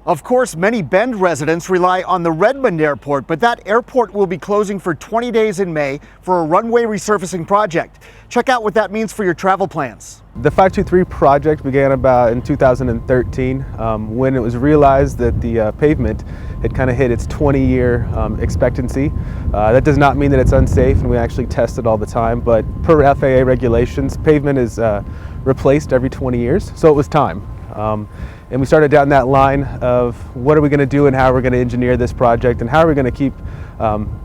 Of course, many Bend residents rely on the Redmond Airport, but that airport will be closing for 20 days in May for a runway resurfacing project. Check out what that means for your travel plans. The 523 project began about in 2013 when it was realized that the pavement had kind of hit its 20-year expectancy. That does not mean that it's unsafe, and we actually test it all the time, but per FAA regulations, pavement is replaced every 20 years, so it was time. And we started down that line of what are we going to do and how we're going to engineer this project and how are we going to keep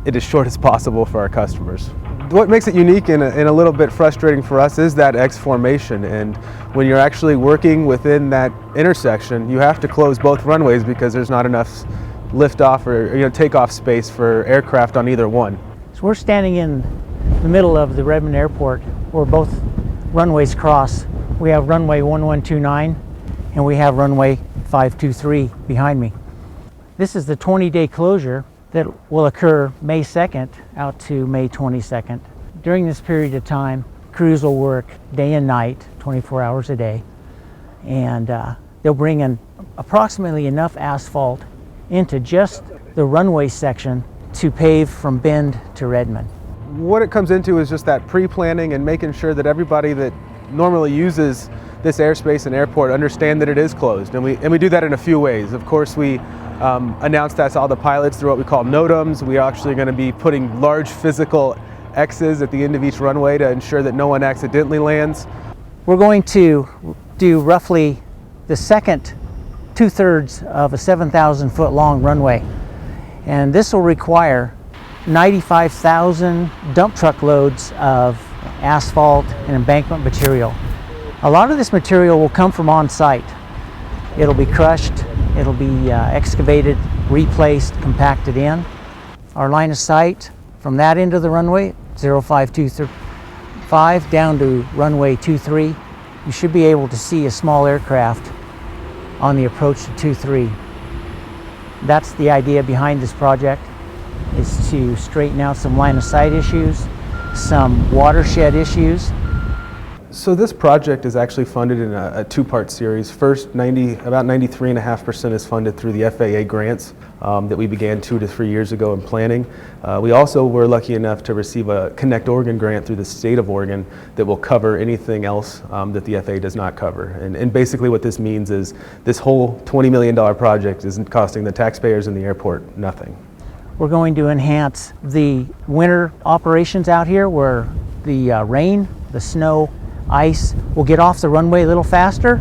it as short as possible for our customers. What makes it unique and a little bit frustrating for us is that X formation, and when you're actually working within that intersection, you have to close both runways because there's not enough liftoff or takeoff space for aircraft on either one. So we're standing in the middle of the Redmond Airport where both runways cross. We have runway 1129 and we have runway 523 behind me. This is the 20-day closure that will occur May 2nd out to May 22nd. During this period of time, crews will work day and night, 24 hours a day, and they'll bring in approximately enough asphalt into just the runway section to pave from Bend to Redmond. What it comes into is just that pre-planning and making sure that everybody that normally uses this airspace and airport understand that it is closed, and we do that in a few ways. Of course, we announce that to all the pilots through what we call NOTAMs. We are actually going to be putting large physical X's at the end of each runway to ensure that no one accidentally lands. We're going to do roughly the second 2/3 of a 7,000-foot long runway, and this will require 95,000 dump truck loads of asphalt and embankment material. A lot of this material will come from on site. It'll be crushed, it'll be excavated, replaced, compacted in. Our line of sight from that end of the runway, 0525 down to runway 23, you should be able to see a small aircraft on the approach to 23. That's the idea behind this project, is to straighten out some line of sight issues, some watershed issues. So this project is actually funded in a two-part series. First, about 93.5% is funded through the FAA grants that we began 2 to 3 years ago in planning. We also were lucky enough to receive a Connect Oregon grant through the state of Oregon that will cover anything else that the FAA does not cover. And basically what this means is this whole $20 million project isn't costing the taxpayers and the airport nothing. We're going to enhance the winter operations out here where the rain, the snow, ice will get off the runway a little faster.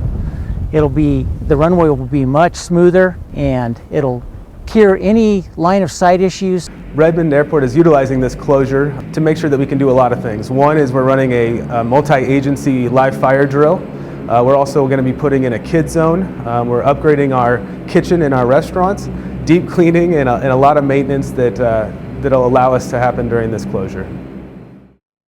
The runway will be much smoother, and it'll cure any line of sight issues. Redmond Airport is utilizing this closure to make sure that we can do a lot of things. One is we're running a multi-agency live fire drill. We're also going to be putting in a kid zone. We're upgrading our kitchen in our restaurants, deep cleaning, and a lot of maintenance that'll allow us to happen during this closure.